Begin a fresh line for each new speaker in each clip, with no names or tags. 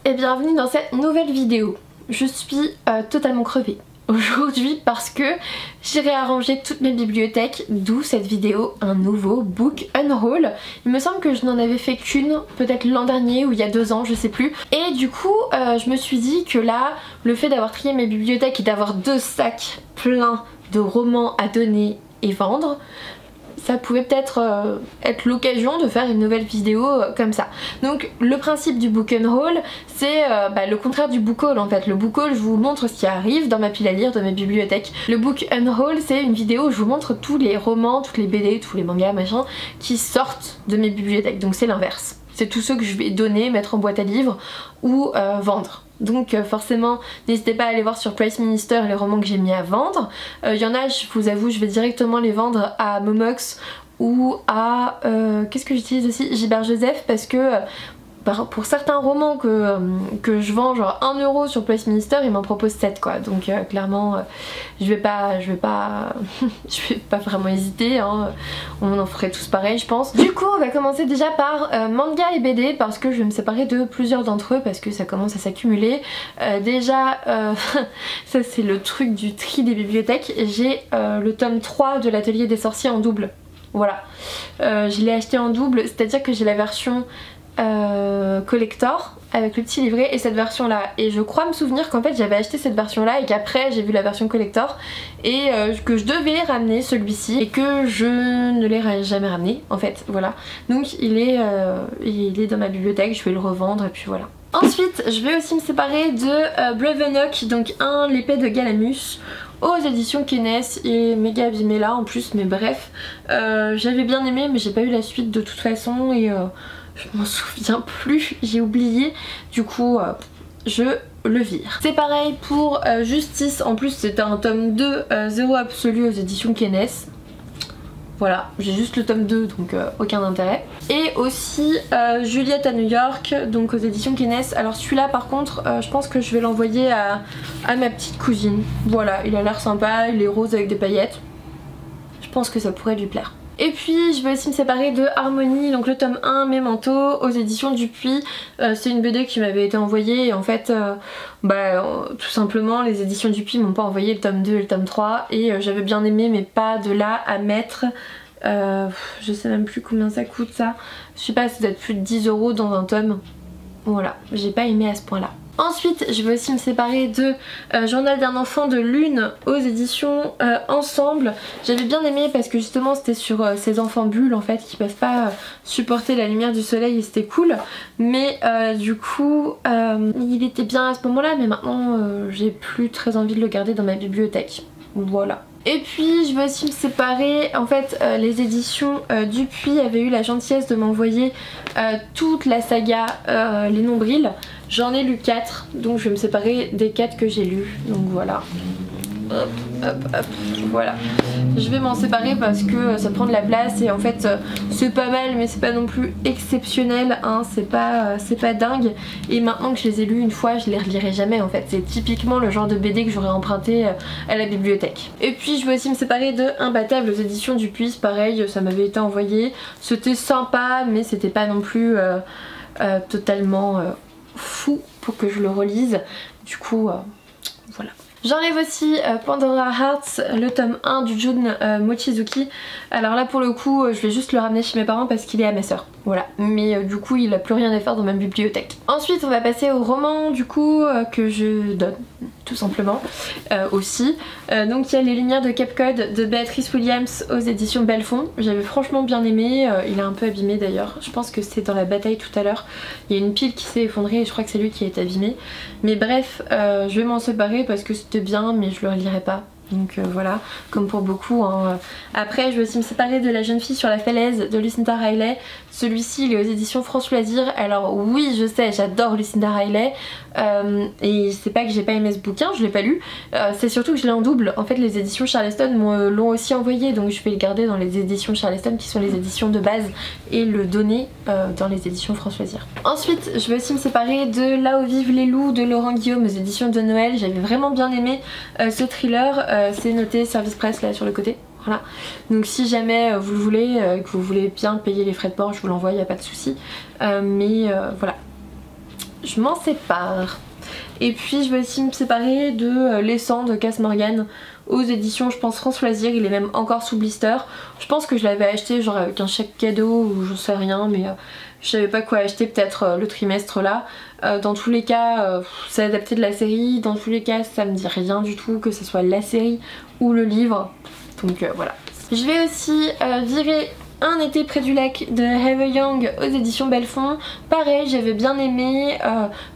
et bienvenue dans cette nouvelle vidéo. Je suis totalement crevée aujourd'hui parce que j'ai réarrangé toutes mes bibliothèques, d'où cette vidéo, un nouveau book unhaul. Il me semble que je n'en avais fait qu'une, peut-être l'an dernier ou il y a 2 ans, je sais plus. Et du coup je me suis dit que là, le fait d'avoir trié mes bibliothèques et d'avoir 2 sacs pleins de romans à donner et vendre, ça pouvait peut-être être l'occasion de faire une nouvelle vidéo comme ça. Donc le principe du book unhaul, c'est le contraire du book haul en fait. Le book haul, je vous montre ce qui arrive dans ma pile à lire de mes bibliothèques. Le book unhaul, c'est une vidéo où je vous montre tous les romans, toutes les BD, tous les mangas, machin, qui sortent de mes bibliothèques. Donc c'est l'inverse. C'est tous ceux que je vais donner, mettre en boîte à livres ou vendre. Donc forcément n'hésitez pas à aller voir sur Price Minister les romans que j'ai mis à vendre. Il y en a, je vous avoue, je vais directement les vendre à Momox ou à qu'est-ce que j'utilise aussi, Gilbert Joseph, parce que pour certains romans que je vends genre 1 € sur Price Minister, ils m'en proposent 7 quoi. Donc clairement je vais pas je vais pas vraiment hésiter hein. On en ferait tous pareil je pense. Du coup on va commencer déjà par manga et BD parce que je vais me séparer de plusieurs d'entre eux parce que ça commence à s'accumuler. Déjà ça c'est le truc du tri des bibliothèques. J'ai le tome 3 de l'Atelier des Sorciers en double. Voilà. Je l'ai acheté en double, c'est-à-dire que j'ai la version collector avec le petit livret et cette version là, et je crois me souvenir qu'en fait j'avais acheté cette version là et qu'après j'ai vu la version collector et que je devais ramener celui-ci et que je ne l'ai jamais ramené en fait, voilà. Donc il est dans ma bibliothèque, je vais le revendre et puis voilà. Ensuite je vais aussi me séparer de Bravenok, donc l'épée de Galamus aux éditions Kenes. Il est méga abîmé là en plus, mais bref j'avais bien aimé mais j'ai pas eu la suite de toute façon et je m'en souviens plus, j'ai oublié, du coup je le vire. C'est pareil pour Justice, en plus c'était un tome 2 zéro absolu aux éditions Kenes. Voilà, j'ai juste le tome 2 donc aucun intérêt. Et aussi Juliette à New York, donc aux éditions Kenes. Alors celui-là par contre je pense que je vais l'envoyer à ma petite cousine. Voilà, il a l'air sympa, il est rose avec des paillettes. Je pense que ça pourrait lui plaire. Et puis je vais aussi me séparer de Harmonie, donc le tome 1 Memento aux éditions Dupuis. C'est une BD qui m'avait été envoyée et en fait tout simplement les éditions Dupuis m'ont pas envoyé le tome 2 et le tome 3 et j'avais bien aimé mais pas de là à mettre je sais même plus combien ça coûte ça. Je sais pas, ça doit être plus de 10 € dans un tome. Voilà, j'ai pas aimé à ce point là. Ensuite je vais aussi me séparer de Journal d'un enfant de Lune aux éditions Ensemble. J'avais bien aimé parce que justement c'était sur ces enfants bulles en fait qui peuvent pas supporter la lumière du soleil et c'était cool. Mais du coup il était bien à ce moment là mais maintenant j'ai plus très envie de le garder dans ma bibliothèque. Voilà. Et puis je vais aussi me séparer, en fait les éditions Dupuis avaient eu la gentillesse de m'envoyer toute la saga Les Nombrils. J'en ai lu 4, donc je vais me séparer des 4 que j'ai lus, donc voilà. Hop, hop, hop, voilà. Je vais m'en séparer parce que ça prend de la place et en fait c'est pas mal mais c'est pas non plus exceptionnel hein, c'est pas dingue et maintenant que je les ai lus une fois je les relirai jamais en fait. C'est typiquement le genre de BD que j'aurais emprunté à la bibliothèque. Et puis je vais aussi me séparer de Imbattable aux éditions Dupuis, pareil ça m'avait été envoyé, c'était sympa mais c'était pas non plus totalement fou pour que je le relise, du coup voilà. J'enlève aussi Pandora Hearts, le tome 1 du Jun Mochizuki. Alors là pour le coup je vais juste le ramener chez mes parents parce qu'il est à ma soeur. Voilà, mais du coup il a plus rien à faire dans ma bibliothèque. Ensuite on va passer au roman du coup que je donne tout simplement aussi. Donc il y a Les Lumières de Cape Cod de Béatrice Williams aux éditions Belfond. J'avais franchement bien aimé, il est un peu abîmé d'ailleurs. Je pense que c'est dans la bataille tout à l'heure. Il y a une pile qui s'est effondrée et je crois que c'est lui qui est abîmé. Mais bref, je vais m'en séparer parce que c'était bien mais je le relirai pas. Donc voilà, comme pour beaucoup hein. Après je vais aussi me séparer de La Jeune Fille sur la Falaise de Lucinda Riley. Celui-ci il est aux éditions France Loisirs. Alors oui je sais, j'adore Lucinda Riley et c'est pas que j'ai pas aimé ce bouquin, je l'ai pas lu, c'est surtout que je l'ai en double. En fait les éditions Charleston l'ont aussi envoyé donc je vais le garder dans les éditions Charleston qui sont les éditions de base et le donner dans les éditions France Loisirs. Ensuite je vais aussi me séparer de Là où vivent les loups de Laurent Guillaume aux éditions de Noël. J'avais vraiment bien aimé ce thriller, c'est noté service presse là sur le côté. Voilà, donc si jamais vous le voulez, que vous voulez bien payer les frais de port, je vous l'envoie, il n'y a pas de souci. Mais voilà. je m'en sépare. Et puis je vais aussi me séparer de Les Sangs de Cass Morgan aux éditions je pense France Loisirs, il est même encore sous blister. Je pense que je l'avais acheté genre avec un chèque cadeau ou je sais rien, mais je savais pas quoi acheter, peut-être le trimestre là. Dans tous les cas c'est adapté de la série, dans tous les cas ça me dit rien du tout que ce soit la série ou le livre, donc voilà. Je vais aussi virer Un été près du lac de Heather Young aux éditions Belfond. Pareil, j'avais bien aimé.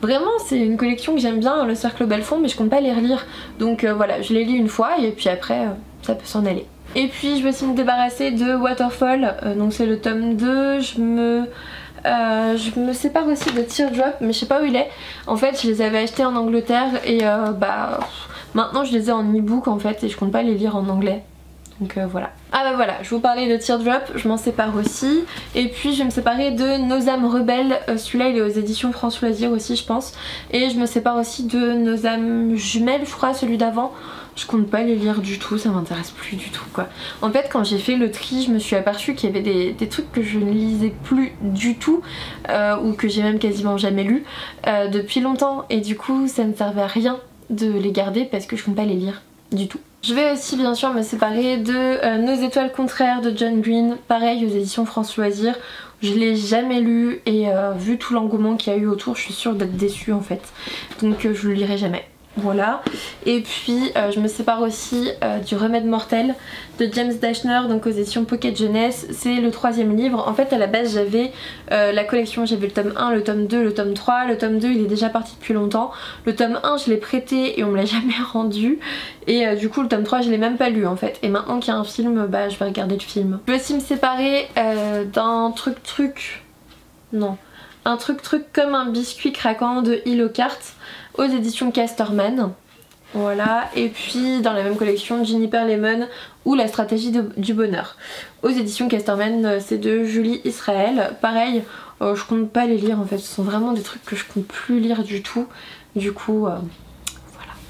Vraiment, c'est une collection que j'aime bien, le Cercle Belfond, mais je compte pas les relire. Donc voilà, je les lis une fois et puis après, ça peut s'en aller. Et puis je vais aussi me débarrasser de Waterfall, donc c'est le tome 2. Je me sépare aussi de Teardrop, mais je sais pas où il est. En fait, je les avais achetés en Angleterre et maintenant je les ai en e-book en fait et je compte pas les lire en anglais. Donc voilà. Ah bah voilà, je vous parlais de Teardrop, je m'en sépare aussi. Et puis je vais me séparer de Nos âmes rebelles, celui-là il est aux éditions France Loisirs aussi je pense. Et je me sépare aussi de Nos âmes jumelles, je crois, celui d'avant. Je compte pas les lire du tout, ça m'intéresse plus du tout quoi. En fait quand j'ai fait le tri, je me suis aperçue qu'il y avait des trucs que je ne lisais plus du tout, ou que j'ai même quasiment jamais lu depuis longtemps. Et du coup ça ne servait à rien de les garder parce que je compte pas les lire du tout. Je vais aussi bien sûr me séparer de Nos étoiles contraires de John Green, pareil aux éditions France Loisirs. Je l'ai jamais lu et vu tout l'engouement qu'il y a eu autour, je suis sûre d'être déçue en fait. Donc je le lirai jamais. Voilà. Et puis je me sépare aussi du Remède mortel de James Dashner, donc aux éditions Pocket Jeunesse. C'est le 3e livre. En fait à la base j'avais la collection, j'avais le tome 1, le tome 2, le tome 3. Le tome 2 il est déjà parti depuis longtemps. Le tome 1 je l'ai prêté et on me l'a jamais rendu. Et du coup le tome 3 je l'ai même pas lu en fait. Et maintenant qu'il y a un film, bah je vais regarder le film. Je vais aussi me séparer d'un un truc comme un biscuit craquant de Hilo Cart aux éditions Casterman. Voilà, et puis dans la même collection Juniper Lemon ou La stratégie du bonheur aux éditions Casterman, c'est de Julie Israël. Pareil, je compte pas les lire en fait, ce sont vraiment des trucs que je compte plus lire du tout. Du coup voilà.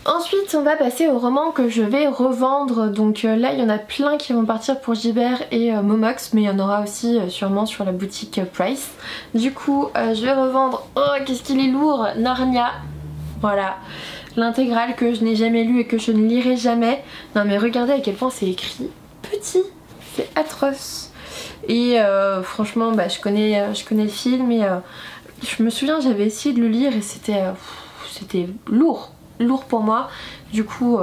Ensuite on va passer aux romans que je vais revendre. Donc là il y en a plein qui vont partir pour Gibert et Momox, mais il y en aura aussi sûrement sur la boutique Price. Du coup je vais revendre, oh qu'est-ce qu'il est lourd, Narnia. Voilà, l'intégrale que je n'ai jamais lu et que je ne lirai jamais. Non mais regardez à quel point c'est écrit petit, c'est atroce. Et franchement bah, je connais le film et je me souviens j'avais essayé de le lire et c'était lourd pour moi. Du coup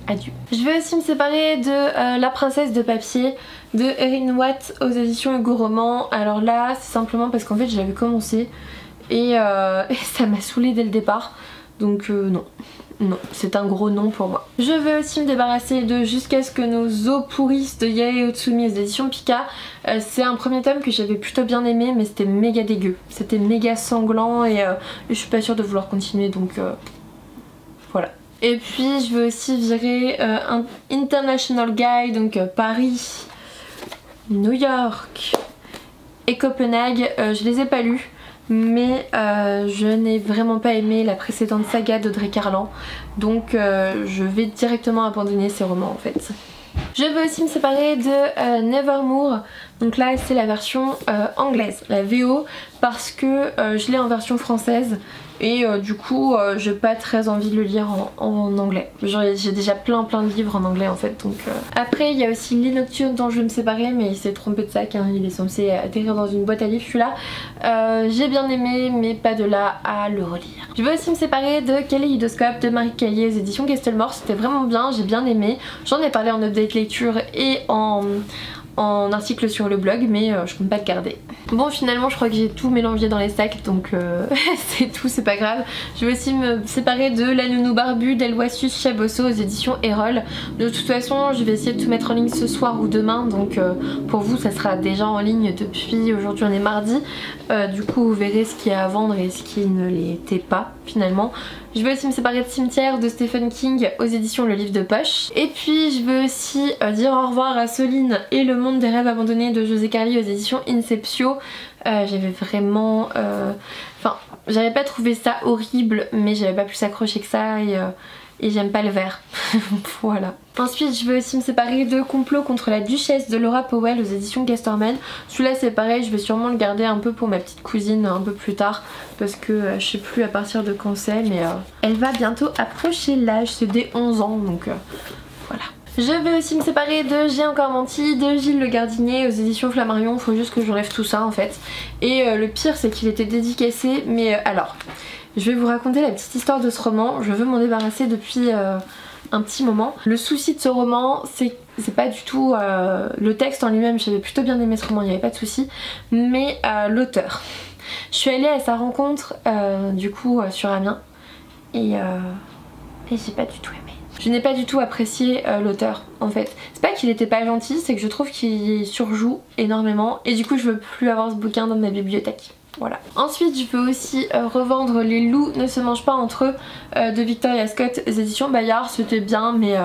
adieu. Je vais aussi me séparer de La princesse de papier de Erin Watt aux éditions Hugo Roman. Alors là c'est simplement parce qu'en fait je l'avais commencé et ça m'a saoulée dès le départ, donc non, c'est un gros non pour moi. Je vais aussi me débarrasser de Jusqu'à ce que nos os pourrissent de Yae Otsumi aux éditions Pika. C'est un premier tome que j'avais plutôt bien aimé, mais c'était méga dégueu, c'était méga sanglant et je suis pas sûre de vouloir continuer, donc voilà. Et puis je vais aussi virer un International Guy, donc Paris, New York et Copenhague. Je les ai pas lus, mais je n'ai vraiment pas aimé la précédente saga d'Audrey Carlan, donc je vais directement abandonner ces romans en fait. Je vais aussi me séparer de Nevermore, donc là c'est la version anglaise, la VO, parce que je l'ai en version française et du coup j'ai pas très envie de le lire en anglais. J'ai déjà plein de livres en anglais en fait, donc après il y a aussi Lit Nocturne dont je vais me séparer, mais il s'est trompé de sac, hein. Il est censé atterrir dans une boîte à livres celui-là. J'ai bien aimé mais pas de là à le relire. Je vais aussi me séparer de Kaléidoscope de Marie Caillé aux éditions Kestelmore. C'était vraiment bien, j'ai bien aimé. J'en ai parlé en update lecture et en article sur le blog, mais je compte pas le garder. Bon finalement je crois que j'ai tout mélangé dans les sacs, donc c'est tout, c'est pas grave. Je vais aussi me séparer de La Nounou Barbue d'Elwasius Chabosso aux éditions Erol. De toute façon je vais essayer de tout mettre en ligne ce soir ou demain, donc pour vous ça sera déjà en ligne depuis aujourd'hui, on est mardi. Du coup vous verrez ce qu'il y a à vendre et ce qui ne l'était pas finalement. Je vais aussi me séparer de Cimetière de Stephen King aux éditions Le Livre de Poche. Et puis je vais aussi dire au revoir à Soline et Le Monde des rêves abandonnés de José Carli aux éditions Inceptio. J'avais vraiment... Enfin, j'avais pas trouvé ça horrible, mais j'avais pas plus accroché que ça et et j'aime pas le vert. Voilà. Ensuite je vais aussi me séparer de Complot contre la Duchesse de Laura Powell aux éditions Casterman. Celui-là c'est pareil, je vais sûrement le garder un peu pour ma petite cousine un peu plus tard parce que je sais plus à partir de quand c'est, mais elle va bientôt approcher l'âge, c'est dès 11 ans donc voilà. Je vais aussi me séparer de J'ai encore menti de Gilles Le Gardinier aux éditions Flammarion, faut juste que j'enlève tout ça en fait. Et le pire c'est qu'il était dédicacé, mais alors je vais vous raconter la petite histoire de ce roman, je veux m'en débarrasser depuis un petit moment. Le souci de ce roman c'est pas du tout le texte en lui-même, j'avais plutôt bien aimé ce roman, il n'y avait pas de souci, mais l'auteur. Je suis allée à sa rencontre du coup sur Amiens et j'ai pas du tout aimé. Je n'ai pas du tout apprécié l'auteur en fait. C'est pas qu'il était pas gentil, c'est que je trouve qu'il surjoue énormément et du coup je veux plus avoir ce bouquin dans ma bibliothèque. Voilà. Ensuite je peux aussi revendre Les loups ne se mangent pas entre eux de Victoria Scott, éditions Bayard. C'était bien mais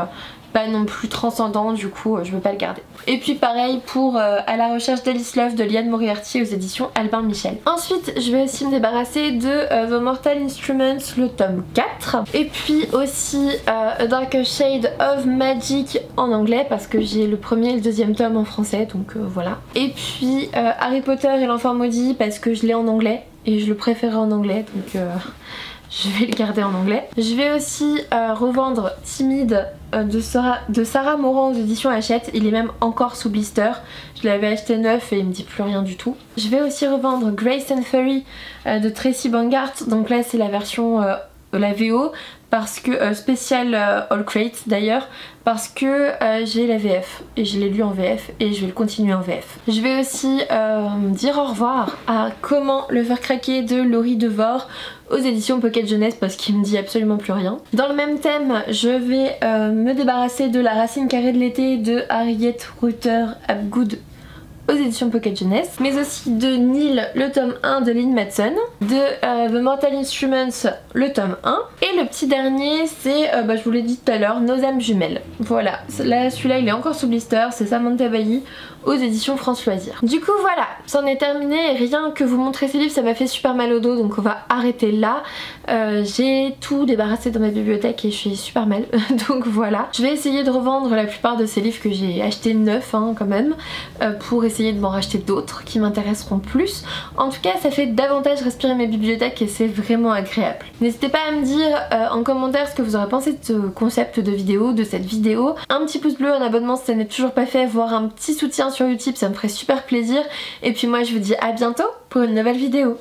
pas non plus transcendant, du coup je veux pas le garder. Et puis pareil pour À la recherche d'Alice Love de Liane Moriarty aux éditions Albin Michel. Ensuite je vais aussi me débarrasser de The Mortal Instruments le tome 4 et puis aussi A Darker Shade of Magic en anglais parce que j'ai le premier et le deuxième tome en français donc voilà. Et puis Harry Potter et l'enfant maudit parce que je l'ai en anglais et je le préférais en anglais donc je vais le garder en anglais. Je vais aussi revendre Timide de Sarah Morand aux éditions Hachette. Il est même encore sous blister. Je l'avais acheté neuf et il me dit plus rien du tout. Je vais aussi revendre Grace and Fury de Tracy Bangart. Donc là c'est la version la VO parce que spécial All Crate d'ailleurs parce que j'ai la VF et je l'ai lu en VF et je vais le continuer en VF. Je vais aussi dire au revoir à Comment le faire craquer de Laurie Devore aux éditions Pocket Jeunesse parce qu'il me dit absolument plus rien. Dans le même thème je vais me débarrasser de La racine carrée de l'été de Harriet Rutter Hapgood aux éditions Pocket Jeunesse, mais aussi de Neil le tome 1 de Lynn Matson, de The Mortal Instruments le tome 1, et le petit dernier c'est, je vous l'ai dit tout à l'heure, Nos âmes jumelles. Voilà, là celui-là il est encore sous blister, c'est Samantha Bailly aux éditions France Loisirs. Du coup voilà, c'en est terminé et rien que vous montrer ces livres ça m'a fait super mal au dos donc on va arrêter là. J'ai tout débarrassé dans ma bibliothèque et je suis super mal donc voilà. Je vais essayer de revendre la plupart de ces livres que j'ai achetés neufs quand même pour essayer de m'en racheter d'autres qui m'intéresseront plus. En tout cas ça fait davantage respirer mes bibliothèques et c'est vraiment agréable. N'hésitez pas à me dire en commentaire ce que vous aurez pensé de ce concept de vidéo, de cette vidéo. Un petit pouce bleu, un abonnement si ça n'est toujours pas fait, voire un petit soutien sur YouTube, ça me ferait super plaisir. Et puis moi je vous dis à bientôt pour une nouvelle vidéo.